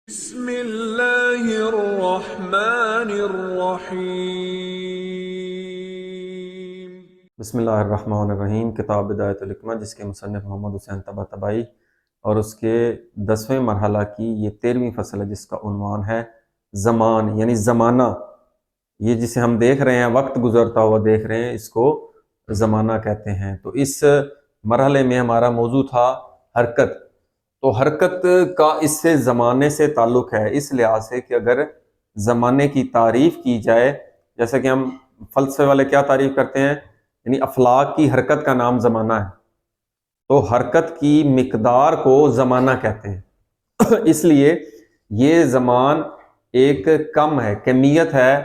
بسم اللہ الرحمن الرحیم۔ بسم اللہ الرحمن الرحیم۔ کتاب بدایت الحکمہ جس کے مصنف محمد حسین طباطبائی اور اس کے 10ویں مرحلہ کی یہ 13ویں فصل ہے جس کا عنوان ہے زمان یعنی زمانہ۔ یہ جسے ہم دیکھ رہے ہیں، وقت گزرتا ہوا دیکھ رہے ہیں، اس کو زمانہ کہتے ہیں۔ تو اس مرحلے میں ہمارا موضوع تھا حرکت۔ تو حرکت کا اس سے زمانے سے تعلق ہے، اس لحاظ سے کہ اگر زمانے کی تعریف کی جائے، جیسا کہ ہم فلسفے والے کیا تعریف کرتے ہیں، یعنی افلاک کی حرکت کا نام زمانہ ہے، تو حرکت کی مقدار کو زمانہ کہتے ہیں۔ اس لیے یہ زمان ایک کم ہے، کمیت ہے،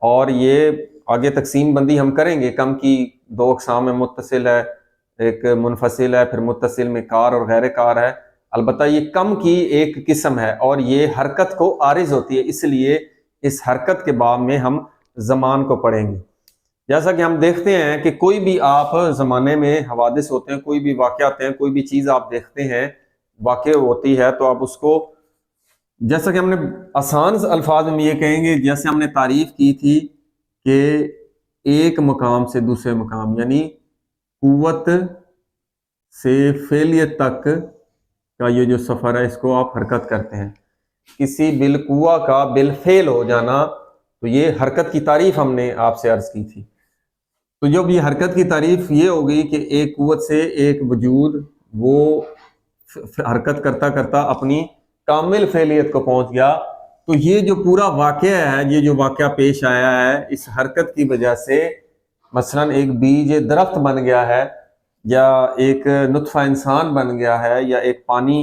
اور یہ آگے تقسیم بندی ہم کریں گے۔ کم کی 2 اقسام میں، متصل ہے، ایک منفصل ہے، پھر متصل میں کار اور غیر کار ہے۔ البتہ یہ کم کی ایک قسم ہے اور یہ حرکت کو عارض ہوتی ہے، اس لیے اس حرکت کے باب میں ہم زمان کو پڑھیں گے۔ جیسا کہ ہم دیکھتے ہیں کہ کوئی بھی آپ زمانے میں حوادث ہوتے ہیں، کوئی بھی واقعہ آتے ہیں، کوئی بھی چیز آپ دیکھتے ہیں واقع ہوتی ہے، تو آپ اس کو، جیسا کہ ہم نے آسان الفاظ میں یہ کہیں گے، جیسے ہم نے تعریف کی تھی کہ ایک مقام سے دوسرے مقام، یعنی قوت سے فعلیت تک کا یہ جو سفر ہے، اس کو آپ حرکت کرتے ہیں۔ کسی بالقوہ کا بالفعل ہو جانا، تو یہ حرکت کی تعریف ہم نے آپ سے عرض کی تھی۔ تو جب یہ حرکت کی تعریف یہ ہوگی کہ ایک قوت سے ایک وجود وہ حرکت کرتا کرتا اپنی کامل فعلیت کو پہنچ گیا، تو یہ جو پورا واقعہ ہے، یہ جو واقعہ پیش آیا ہے، اس حرکت کی وجہ سے مثلا ایک بیج درخت بن گیا ہے، یا ایک نطفہ انسان بن گیا ہے، یا ایک پانی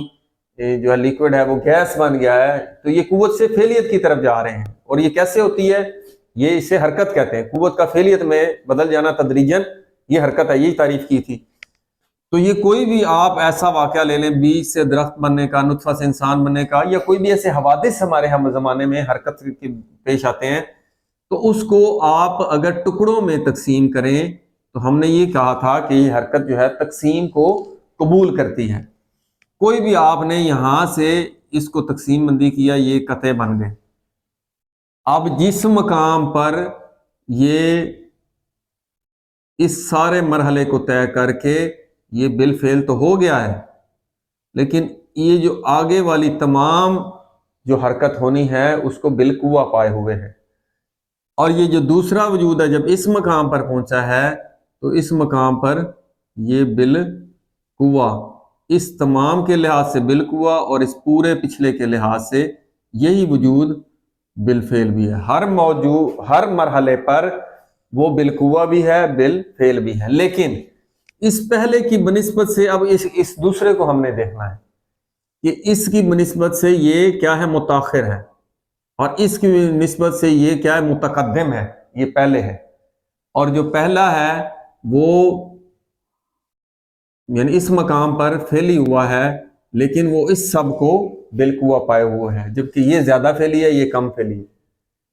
جو ہے لیکوڈ ہے وہ گیس بن گیا ہے، تو یہ قوت سے فعلیت کی طرف جا رہے ہیں۔ اور یہ کیسے ہوتی ہے؟ یہ اسے حرکت کہتے ہیں، قوت کا فعلیت میں بدل جانا تدریجاً، یہ حرکت ہے، یہی تعریف کی تھی۔ تو یہ کوئی بھی آپ ایسا واقعہ لے لیں، بیج سے درخت بننے کا، نطفہ سے انسان بننے کا، یا کوئی بھی ایسے حوادث ہمارے ہم زمانے میں حرکت کے پیش آتے ہیں، تو اس کو آپ اگر ٹکڑوں میں تقسیم کریں، تو ہم نے یہ کہا تھا کہ یہ حرکت جو ہے تقسیم کو قبول کرتی ہے۔ کوئی بھی آپ نے یہاں سے اس کو تقسیم بندی کیا، یہ قطعے بن گئے۔ اب جس مقام پر یہ اس سارے مرحلے کو طے کر کے یہ بالفعل تو ہو گیا ہے، لیکن یہ جو آگے والی تمام جو حرکت ہونی ہے اس کو بالقوہ پائے ہوئے ہے۔ اور یہ جو دوسرا وجود ہے، جب اس مقام پر پہنچا ہے، تو اس مقام پر یہ بالقوہ، اس تمام کے لحاظ سے بالقوہ، اور اس پورے پچھلے کے لحاظ سے یہی وجود بالفعل بھی ہے۔ ہر مرحلے پر وہ بالقوہ بھی ہے، بالفعل بھی ہے، لیکن اس پہلے کی بنسبت سے اب اس دوسرے کو ہم نے دیکھنا ہے کہ اس کی بنسبت سے یہ کیا ہے، متاخر ہے، اور اس کی نسبت سے یہ کیا ہے، متقدم ہے، یہ پہلے ہے۔ اور جو پہلا ہے وہ یعنی اس مقام پر فعلی ہوا ہے، لیکن وہ اس سب کو بالقوہ پائے ہوئے ہے، جبکہ یہ زیادہ فعلی ہے، یہ کم فعلی ہے۔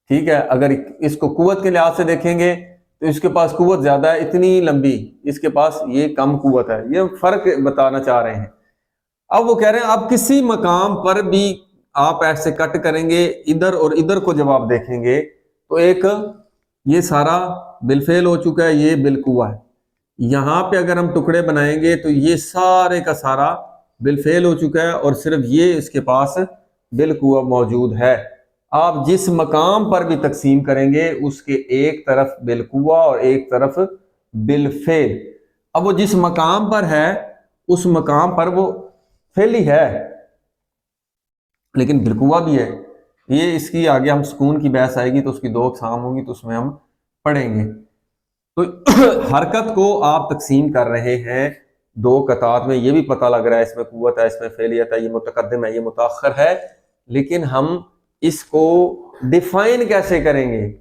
ٹھیک ہے، اگر اس کو قوت کے لحاظ سے دیکھیں گے تو اس کے پاس قوت زیادہ ہے، اتنی لمبی، اس کے پاس یہ کم قوت ہے، یہ فرق بتانا چاہ رہے ہیں۔ اب وہ کہہ رہے ہیں اب کسی مقام پر بھی آپ ایسے کٹ کریں گے، ادھر اور ادھر کو جب آپ دیکھیں گے، تو ایک یہ سارا بالفعل ہو چکا ہے، یہ بالقوہ ہے۔ یہاں پہ اگر ہم ٹکڑے بنائیں گے تو یہ سارے کا سارا بالفعل ہو چکا ہے، اور صرف یہ اس کے پاس بالقوہ موجود ہے۔ آپ جس مقام پر بھی تقسیم کریں گے، اس کے ایک طرف بالقوہ اور ایک طرف بالفعل۔ اب وہ جس مقام پر ہے، اس مقام پر وہ فعلی ہے لیکن بالقوہ بھی ہے۔ یہ اس کی آگے ہم سکون کی بحث آئے گی تو اس کی 2 اقسام ہوں گی، تو اس میں ہم پڑھیں گے۔ تو حرکت کو آپ تقسیم کر رہے ہیں 2 قطعات میں، یہ بھی پتہ لگ رہا ہے اس میں قوت ہے، اس میں فعلیت ہے، یہ متقدم ہے، یہ متاخر ہے، لیکن ہم اس کو ڈیفائن کیسے کریں گے؟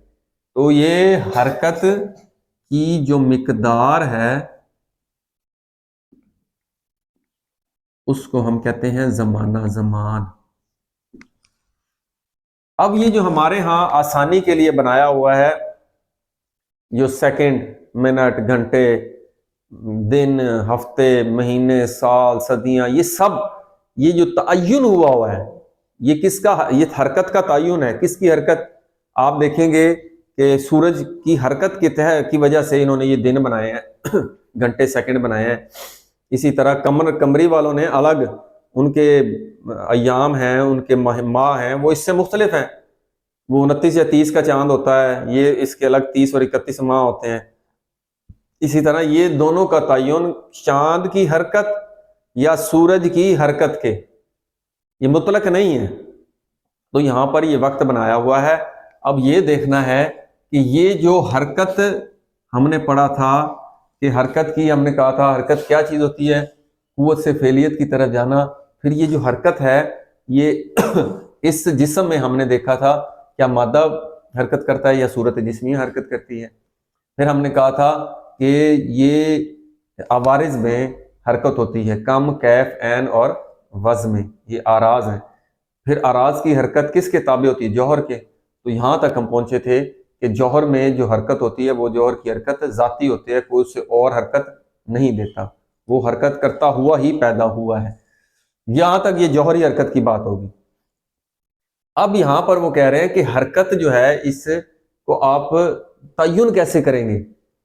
تو یہ حرکت کی جو مقدار ہے اس کو ہم کہتے ہیں زمانہ، زمان۔ اب یہ جو ہمارے ہاں آسانی کے لیے بنایا ہوا ہے، جو سیکنڈ، منٹ، گھنٹے، دن، ہفتے، مہینے، سال، صدیاں، یہ سب یہ جو تعین ہوا ہے، یہ کس کا، یہ حرکت کا تعین ہے. کس کی حرکت؟ آپ دیکھیں گے کہ سورج کی حرکت کی وجہ سے انہوں نے یہ دن بنائے ہیں، گھنٹے سیکنڈ بنائے ہیں. اسی طرح قمری والوں نے الگ، ان کے ایام ہیں، ان کے ماہ ہیں، وہ اس سے مختلف ہیں. وہ 29 یا 30 کا چاند ہوتا ہے، یہ اس کے الگ 30 اور 31 ماہ ہوتے ہیں. اسی طرح یہ دونوں کا تعین چاند کی حرکت یا سورج کی حرکت کے، یہ مطلق نہیں ہے. تو یہاں پر یہ وقت بنایا ہوا ہے. اب یہ دیکھنا ہے کہ یہ جو حرکت ہم نے پڑھا تھا کہ حرکت کی، ہم نے کہا تھا حرکت کیا چیز ہوتی ہے؟ قوت سے فعلیت کی طرف جانا. پھر یہ جو حرکت ہے یہ اس جسم میں ہم نے دیکھا تھا کیا مادہ حرکت کرتا ہے یا صورت جسمی حرکت کرتی ہے. پھر ہم نے کہا تھا کہ یہ عوارض میں حرکت ہوتی ہے، کم، کیف، عین اور وزن میں، یہ آراز ہیں. پھر آراز کی حرکت کس کے تابع ہوتی ہے؟ جوہر کے. تو یہاں تک ہم پہنچے تھے کہ جوہر میں جو حرکت ہوتی ہے وہ جوہر کی حرکت ذاتی ہوتی ہے، کوئی اس سے اور حرکت نہیں دیتا، وہ حرکت کرتا ہوا ہی پیدا ہوا ہے. یہاں تک یہ جوہری حرکت کی بات ہوگی. اب یہاں پر وہ کہہ رہے ہیں کہ حرکت جو ہے اس کو آپ تعین کیسے کریں گے؟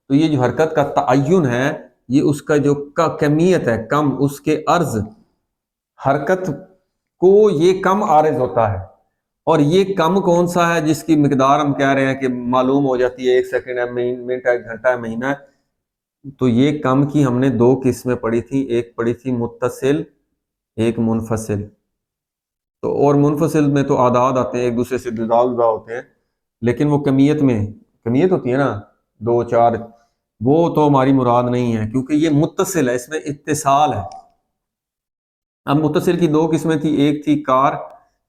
تو یہ جو حرکت کا تعین ہے یہ اس کا جو کمیت ہے، کم، اس کے عرض، حرکت کو یہ کم عارض ہوتا ہے. اور یہ کم کون سا ہے جس کی مقدار ہم کہہ رہے ہیں کہ معلوم ہو جاتی ہے، 1 سیکنڈ ہے، منٹ ہے، گھنٹہ ہے، مہینہ ہے. تو یہ کم کی ہم نے 2 قسمیں پڑھی تھی، ایک پڑھی تھی متصل، ایک منفصل. تو اور منفصل میں تو اعداد آتے ہیں، ایک دوسرے سے جدا جدا ہوتے ہیں، لیکن وہ کمیت میں کمیت ہوتی ہے نا، 2 4، وہ تو ہماری مراد نہیں ہے کیونکہ یہ متصل ہے، اس میں اتصال ہے. اب متصل کی 2 قسمیں تھی، ایک تھی کار،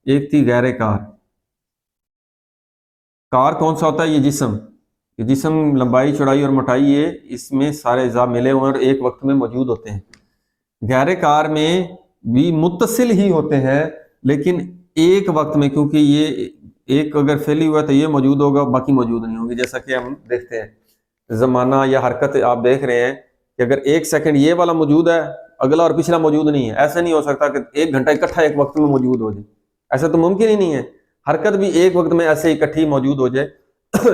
ایک تھی غیر کار. کار کون سا ہوتا ہے؟ یہ جسم لمبائی، چوڑائی اور موٹائی، یہ اس میں سارے اجزاء ملے ہوئے اور ایک وقت میں موجود ہوتے ہیں. غیر کار میں بھی متصل ہی ہوتے ہیں لیکن ایک وقت میں، کیونکہ یہ ایک اگر پھیلی ہوا ہے تو یہ موجود ہوگا، باقی موجود نہیں ہوگی. جیسا کہ ہم دیکھتے ہیں زمانہ یا حرکت، آپ دیکھ رہے ہیں کہ اگر 1 سیکنڈ یہ والا موجود ہے، اگلا اور پچھلا موجود نہیں ہے. ایسا نہیں ہو سکتا کہ 1 گھنٹہ اکٹھا ایک وقت میں موجود ہو جائے، ایسا تو ممکن ہی نہیں ہے. حرکت بھی ایک وقت میں ایسے اکٹھی موجود ہو جائے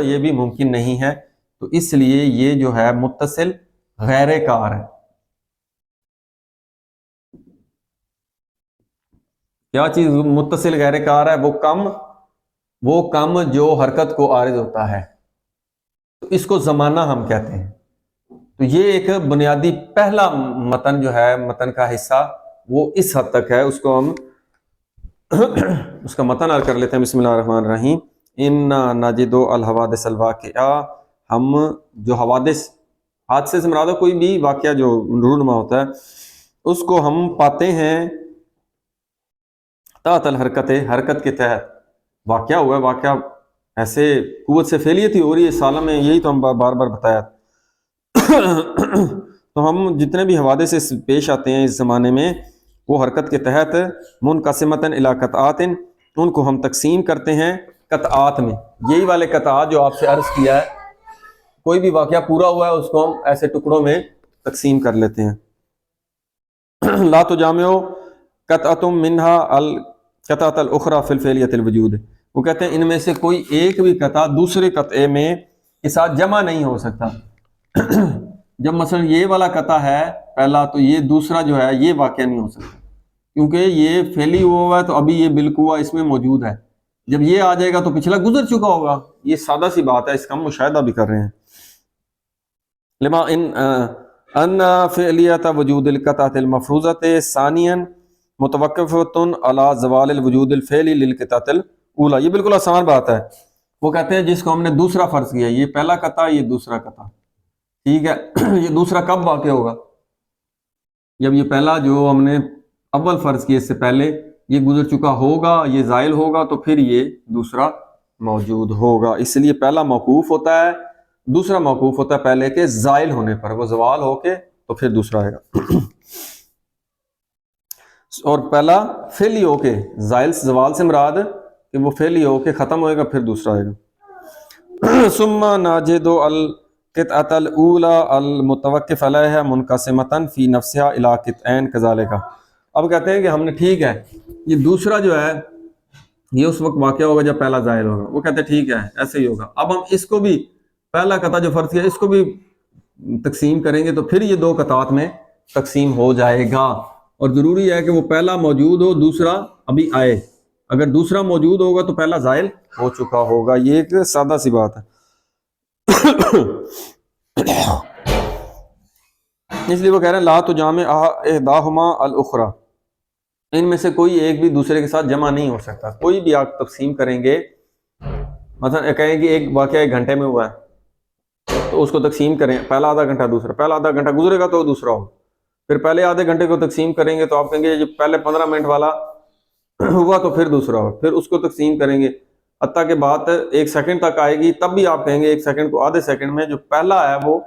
یہ بھی ممکن نہیں ہے. تو اس لیے یہ جو ہے متصل غیر کار ہے. کیا چیز متصل غیر کار ہے؟ وہ کم جو حرکت کو عارض ہوتا ہے، تو اس کو زمانہ ہم کہتے ہیں. تو یہ ایک بنیادی پہلا متن جو ہے، متن کا حصہ وہ اس حد تک ہے. اس کو ہم اس کا متن کر لیتے ہیں. بسم اللہ الرحمن الرحیم. انا نجد الحوادث الواقعہ، ہم جو حوادث، حادثے سے مراد کوئی بھی واقعہ جو رونما ہوتا ہے، اس کو ہم پاتے ہیں تحت الحرکت، حرکت کے تحت. واقعہ ہوا ہے، واقعہ ایسے قوت سے فعلیت ہی ہو رہی ہے سالہ میں، یہی تو ہم بار بار بتایا. تو ہم جتنے بھی حوادث پیش آتے ہیں اس زمانے میں، وہ حرکت کے تحت منقسمۃ الی قطعات، ان کو ہم تقسیم کرتے ہیں قطعات میں. یہی والے قطعات جو آپ سے عرض کیا ہے، کوئی بھی واقعہ پورا ہوا ہے اس کو ہم ایسے ٹکڑوں میں تقسیم کر لیتے ہیں. لا تجامع قطعۃ منها القطعۃ الاخرى فی الفعلیۃ الوجود، وہ کہتے ہیں ان میں سے کوئی ایک بھی قطعہ دوسرے قطعے میں کے ساتھ جمع نہیں ہو سکتا. جب مثلا یہ والا قطعہ ہے پہلا، تو یہ دوسرا جو ہے یہ واقعہ نہیں ہو سکتا کیونکہ یہ فعلی ہوا ہے، تو ابھی یہ بالقوہ اس میں موجود ہے. جب یہ آ جائے گا تو پچھلا گزر چکا ہوگا. یہ سادہ سی بات ہے، اس کا ہم مشاہدہ بھی کر رہے ہیں. لما ان فعلیت وجود القطعۃ المفروضۃ ثانیا متوقفۃ علی زوال الوجود الفعلی للقطعۃ الاولی. یہ بالکل آسان بات ہے. وہ کہتے ہیں جس کو ہم نے دوسرا فرض کیا، یہ پہلا قطعہ، یہ دوسرا قطعہ، ٹھیک ہے. یہ دوسرا کب واقع ہوگا؟ جب یہ پہلا جو ہم نے اول فرض کیا اس سے پہلے یہ گزر چکا ہوگا، یہ زائل ہوگا، تو پھر یہ دوسرا موجود ہوگا. اس لیے پہلا موقوف ہوتا ہے، دوسرا موقوف ہوتا ہے پہلے کے زائل ہونے پر. وہ زوال ہو کے تو پھر دوسرا آئے گا. اور پہلا فعلی ہو کے، زائل زوال سے مراد کہ وہ فعلی ہو کے ختم ہوئے گا، پھر دوسرا آئے گا. ثم نجد القطعۃ الاولی المتوقف علیہا منقسمۃ فی نفسها الی قطعین کذالک. اب کہتے ہیں کہ ہم نے، ٹھیک ہے، یہ دوسرا جو ہے یہ اس وقت واقع ہوگا جب پہلا زائل ہوگا. وہ کہتے ہیں ٹھیک ہے ایسے ہی ہوگا. اب ہم اس کو بھی پہلا قطع جو فرض کیا اس کو بھی تقسیم کریں گے تو پھر یہ دو قطعات میں تقسیم ہو جائے گا. اور ضروری ہے کہ وہ پہلا موجود ہو دوسرا ابھی آئے. اگر دوسرا موجود ہوگا تو پہلا زائل ہو چکا ہوگا. یہ ایک سادہ سی بات ہے. اس لیے وہ کہہ رہے ہیں لا تجامع احداہما الاخری، ان میں سے کوئی ایک بھی دوسرے کے ساتھ جمع نہیں ہو سکتا. کوئی بھی آپ تقسیم کریں گے، مثلا کہیں کہ ایک واقعہ 1 گھنٹے میں ہوا ہے تو اس کو تقسیم کریں، پہلا آدھا گھنٹہ دوسرا، پہلا آدھا گھنٹہ گزرے گا تو دوسرا ہو. پھر پہلے آدھے گھنٹے کو تقسیم کریں گے تو آپ کہیں گے جب پہلے 15 منٹ والا ہوا تو پھر دوسرا ہو. پھر اس کو تقسیم کریں گے حتیٰ کہ بات 1 سیکنڈ تک آئے گی، تب بھی آپ کہیں گے 1 سیکنڈ کو آدھے سیکنڈ میں جو پہلا ہے وہ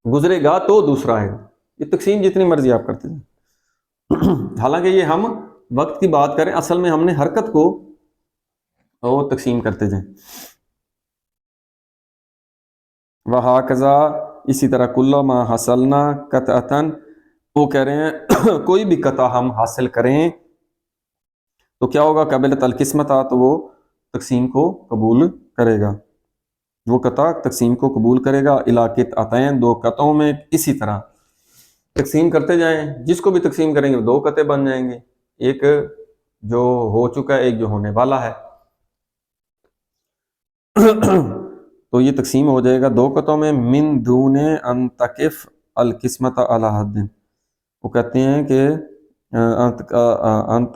گزرے گا تو دوسرا آئے گا. یہ تقسیم جتنی مرضی آپ کرتے ہیں. حالانکہ یہ ہم وقت کی بات کریں، اصل میں ہم نے حرکت کو وہ تقسیم کرتے جائیں. وَهَكَذَا اسی طرح كُلَّ مَا حَصَلْنَا قَطْعَةً، وہ کہہ رہے ہیں کوئی بھی قطع ہم حاصل کریں تو کیا ہوگا؟ قبلت القسمت، تو وہ تقسیم کو قبول کرے گا. وہ قطع تقسیم کو قبول کرے گا. علاقت عطین، 2 قطعوں میں اسی طرح تقسیم کرتے جائیں. جس کو بھی تقسیم کریں گے 2 قطعے بن جائیں گے، ایک جو ہو چکا ہے ایک جو ہونے والا ہے. تو یہ تقسیم ہو جائے گا 2 قطعوں میں. من دون ان تقف القسمت علی حد، وہ کہتے ہیں کہ ان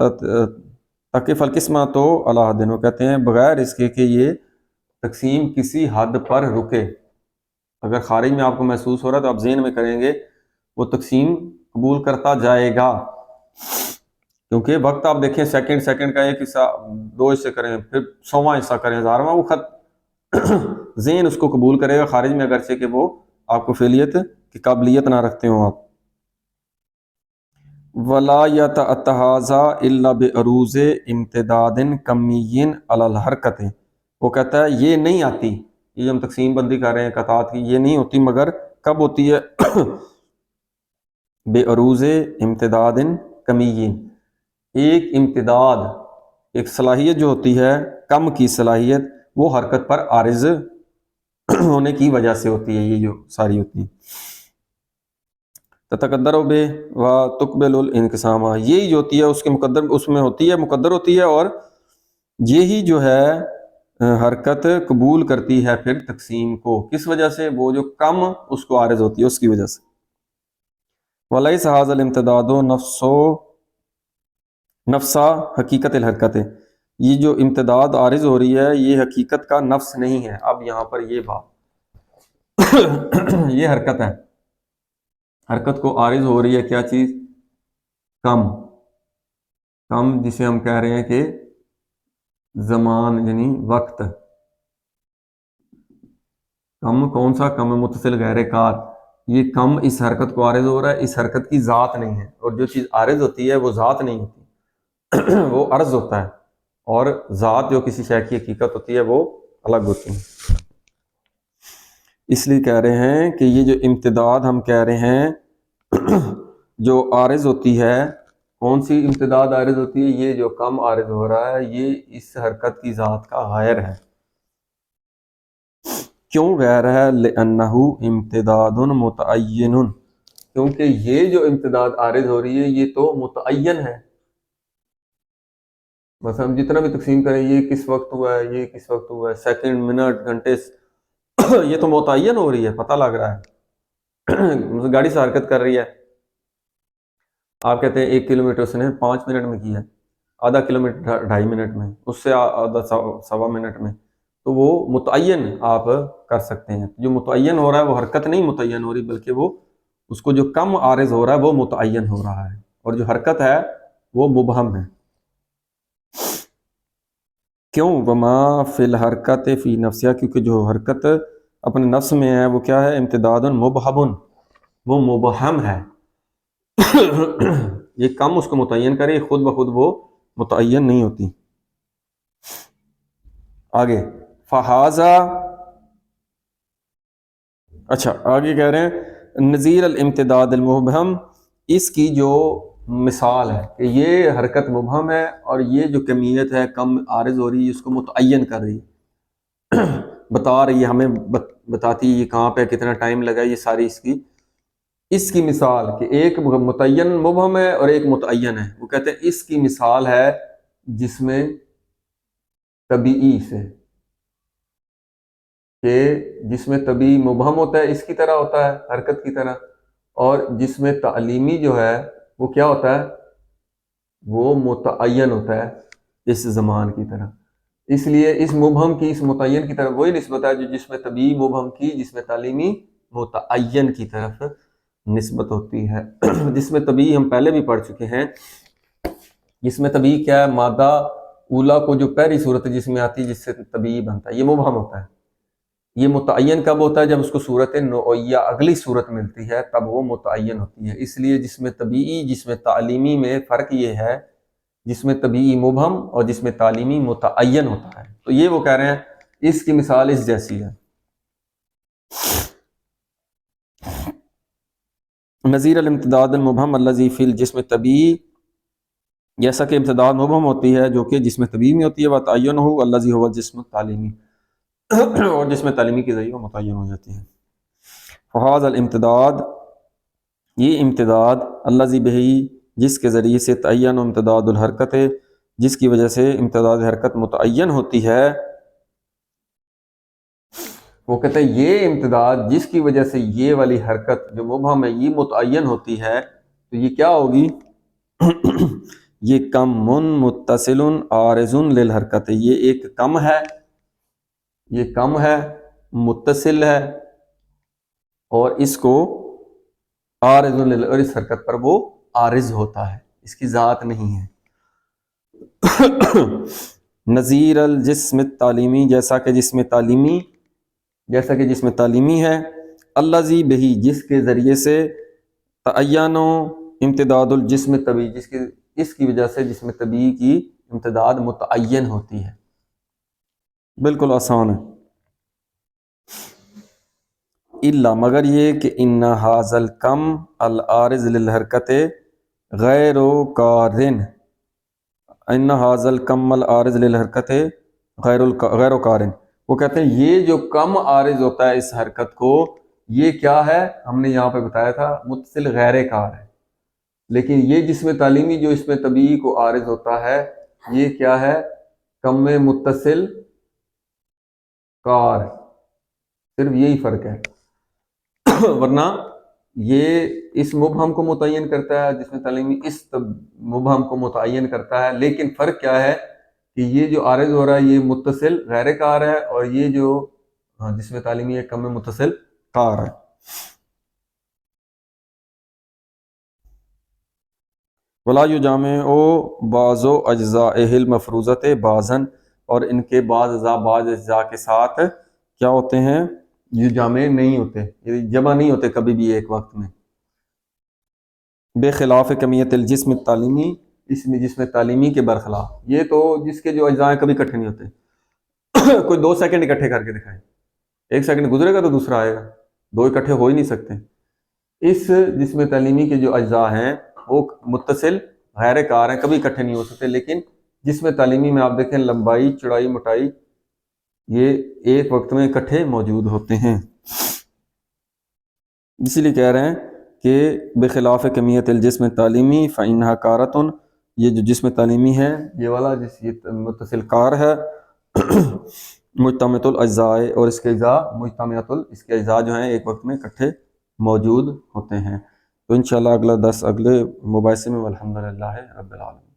تقف القسمت علی حد، وہ کہتے ہیں بغیر اس کے کہ یہ تقسیم کسی حد پر رکے. اگر خارج میں آپ کو محسوس ہو رہا ہے تو آپ ذہن میں کریں گے وہ تقسیم قبول کرتا جائے گا. کیونکہ وقت آپ دیکھیں سیکنڈ کا 1 حصہ 2 حصے کریں، پھر 100واں حصہ کریں، 1000واں، وہ ذہن اس کو قبول کرے گا خارج میں، اگرچہ کہ وہ آپ کو فعلیت کی قابلیت نہ رکھتے ہوں آپ. ولا یتعتہذا الا بعروض امتداد کمی علی الحرکت، وہ کہتا ہے یہ نہیں آتی، یہ جو ہم تقسیم بندی کر رہے ہیں قطعات کی، یہ نہیں ہوتی مگر کب ہوتی ہے؟ بعروض امتداد کمی، ایک امتداد، ایک صلاحیت جو ہوتی ہے کم کی صلاحیت، وہ حرکت پر عارض ہونے کی وجہ سے ہوتی ہے. یہ جو ساری ہوتی ہے تتقدر بے و تقبل الانقسام، یہی جو ہوتی ہے اس کے مقدر، اس میں ہوتی ہے مقدر ہوتی ہے، اور یہی جو ہے حرکت قبول کرتی ہے پھر تقسیم کو. کس وجہ سے؟ وہ جو کم اس کو عارض ہوتی ہے اس کی وجہ سے. ولیس ھذا الامتداد نفسا حقیقت الحرکت، یہ جو امتداد عارض ہو رہی ہے یہ حقیقت کا نفس نہیں ہے. اب یہاں پر یہ بات یہ حرکت ہے، حرکت کو عارض ہو رہی ہے کیا چیز؟ کم، جسے ہم کہہ رہے ہیں کہ زمان یعنی وقت. کم کون سا؟ کم متصل غیر کار. یہ کم اس حرکت کو عارض ہو رہا ہے، اس حرکت کی ذات نہیں ہے. اور جو چیز عارض ہوتی ہے وہ ذات نہیں ہوتی، وہ عرض ہوتا ہے. اور ذات جو کسی شے کی حقیقت ہوتی ہے وہ الگ ہوتی ہے. اس لیے کہہ رہے ہیں کہ یہ جو امتداد ہم کہہ رہے ہیں جو عارض ہوتی ہے، کون سی امتداد عارض ہوتی ہے؟ یہ جو کم عارض ہو رہا ہے یہ اس حرکت کی ذات کا غیر ہے. کیوں غیر ہے؟ لِأَنَّهُ امتداد متعین، کیونکہ یہ جو امتداد عارض ہو رہی ہے یہ تو متعین ہے. مثلا ہم جتنا بھی تقسیم کریں، یہ کس وقت ہوا ہے، یہ کس وقت ہوا ہے، سیکنڈ، منٹ، گھنٹے، یہ تو متعین ہو رہی ہے، پتہ لگ رہا ہے. گاڑی سے حرکت کر رہی ہے، آپ کہتے ہیں 1 کلومیٹر اس نے 5 منٹ میں کیا ہے، آدھا کلومیٹر 2.5 منٹ میں، اس سے آدھا 1.25 منٹ میں، تو وہ متعین آپ کر سکتے ہیں. جو متعین ہو رہا ہے وہ حرکت نہیں متعین ہو رہی، بلکہ وہ اس کو جو کم عارض ہو رہا ہے وہ متعین ہو رہا ہے، اور جو حرکت ہے وہ مبہم ہے. کیوں؟ وما فی الحرکت فی نفسها، کیونکہ جو حرکت اپنے نفس میں ہے وہ کیا ہے؟ امتداد مبہم، وہ مبہم ہے. یہ کم اس کو متعین کرے، خود بخود وہ متعین نہیں ہوتی. آگے فہذا، اچھا آگے کہہ رہے ہیں نظیر الامتداد المبہم، اس کی جو مثال ہے کہ یہ حرکت مبہم ہے اور یہ جو کمیت ہے کم عارض ہو رہی ہے اس کو متعین کر رہی ہے، بتا رہی ہے ہمیں، بتاتی ہے یہ کہاں پہ کتنا ٹائم لگا، یہ ساری اس کی مثال کہ ایک متعین مبہم ہے اور ایک متعین ہے، وہ کہتے ہیں اس کی مثال ہے جس میں طبیعی سے، کہ جس میں طبیعی مبہم ہوتا ہے اس کی طرح ہوتا ہے حرکت کی طرح، اور جس میں تعلیمی جو ہے وہ کیا ہوتا ہے، وہ متعین ہوتا ہے اس زمان کی طرح۔ اس لیے اس مبہم کی اس متعین کی طرف وہی نسبت ہے جو جس میں طبیعی مبہم کی جس میں تعلیمی متعین کی طرف نسبت ہوتی ہے۔ جس میں طبیعی ہم پہلے بھی پڑھ چکے ہیں، جس میں طبیعی کیا ہے، مادہ اولا کو جو پہلی صورت جس میں آتی ہے جس سے طبیعی بنتا ہے یہ مبہم ہوتا ہے۔ یہ متعین کب ہوتا ہے؟ جب اس کو صورت نوعیہ اگلی صورت ملتی ہے تب وہ متعین ہوتی ہے۔ اس لیے جس میں طبیعی جس میں تعلیمی میں فرق یہ ہے، جس میں طبیعی مبہم اور جس میں تعلیمی متعین ہوتا ہے، تو یہ وہ کہہ رہے ہیں اس کی مثال اس جیسی ہے۔ نظیر الامتداد المبہم الذی فی الجسم طبیعی، جیسا کہ امتداد مبہم ہوتی ہے جو کہ جسم طبیعی میں ہوتی ہے، وتعینہ الذی هو الجسم تعلیمی، اور جس میں تعلیمی کے ذریعے وہ متعین ہو جاتی ہے۔ فہذا الامتداد، یہ امتداد، الذی بہ، جس کے ذریعے سے تعین امتداد الحرکت، جس کی وجہ سے امتداد حرکت متعین ہوتی ہے، وہ کہتے ہیں یہ امتداد جس کی وجہ سے یہ والی حرکت جو مبہم ہے یہ متعین ہوتی ہے، تو یہ کیا ہوگی؟ یہ کم متصل عارض للحرکت، یہ ایک کم ہے، یہ کم ہے، متصل ہے، اور اس کو عارض اور اس حرکت پر وہ عارض ہوتا ہے، اس کی ذات نہیں ہے۔ نظیر الجسم التعلیمی، جیسا کہ جسم تعلیمی ہے، الذی بہ، جس کے ذریعے سے تعین امتداد الجسم طبیعی، اس کی وجہ سے جسم طبیعی کی امتداد متعین ہوتی ہے۔ بالکل آسان ہے۔ الا، مگر یہ کہ ان ھذا الکم العارض للحرکت غیر قارن، ان ھذا الکم العارض للحرکت غیر قارن، وہ کہتے ہیں یہ جو کم عارض ہوتا ہے اس حرکت کو، یہ کیا ہے؟ ہم نے یہاں پہ بتایا تھا متصل غیر کار ہے، لیکن یہ جسم تعلیمی جو اس میں طبیعی کو عارض ہوتا ہے یہ کیا ہے؟ کم میں متصل کار، صرف یہی فرق ہے۔ ورنہ یہ اس مبہم کو متعین کرتا ہے، جس میں تعلیمی اس مبہم کو متعین کرتا ہے، لیکن فرق کیا ہے کہ یہ جو عارض ہو رہا ہے یہ متصل غیر کار ہے، اور یہ جو جس میں تعلیمی ہے کم میں متصل کار ہے۔ ولا یجامع بعض اجزائہ المفروضۃ بعضا، اور ان کے بعض اجزاء کے ساتھ کیا ہوتے ہیں؟ یہ جامع نہیں ہوتے، یہ جمع نہیں ہوتے کبھی بھی ایک وقت میں۔ بے خلاف کمیت الجسم التعلیمی، اس میں جسم تعلیمی کے برخلاف، یہ تو جس کے جو اجزاء ہیں کبھی اکٹھے نہیں ہوتے۔ کوئی 2 سیکنڈ اکٹھے کر کے دکھائے، 1 سیکنڈ گزرے گا تو دوسرا آئے گا، 2 اکٹھے ہو ہی نہیں سکتے۔ اس جسم تعلیمی کے جو اجزاء ہیں وہ متصل غیر کار ہیں، کبھی اکٹھے نہیں ہو سکتے، لیکن جسم تعلیمی میں آپ دیکھیں لمبائی، چوڑائی، موٹائی، یہ ایک وقت میں اکٹھے موجود ہوتے ہیں۔ اسی لیے کہہ رہے ہیں کہ بخلاف کمیت الجسم تعلیمی فإنها کارۃ، یہ جو جسم تعلیمی ہے یہ والا یہ متصل کار ہے، مجتمعۃ الاجزاء، اور اس کے اجزاء اس کے اجزاء جو ہیں ایک وقت میں اکٹھے موجود ہوتے ہیں۔ تو انشاءاللہ اگلا 10 اگلے مباحثے میں، والحمدللہ رب العالمین۔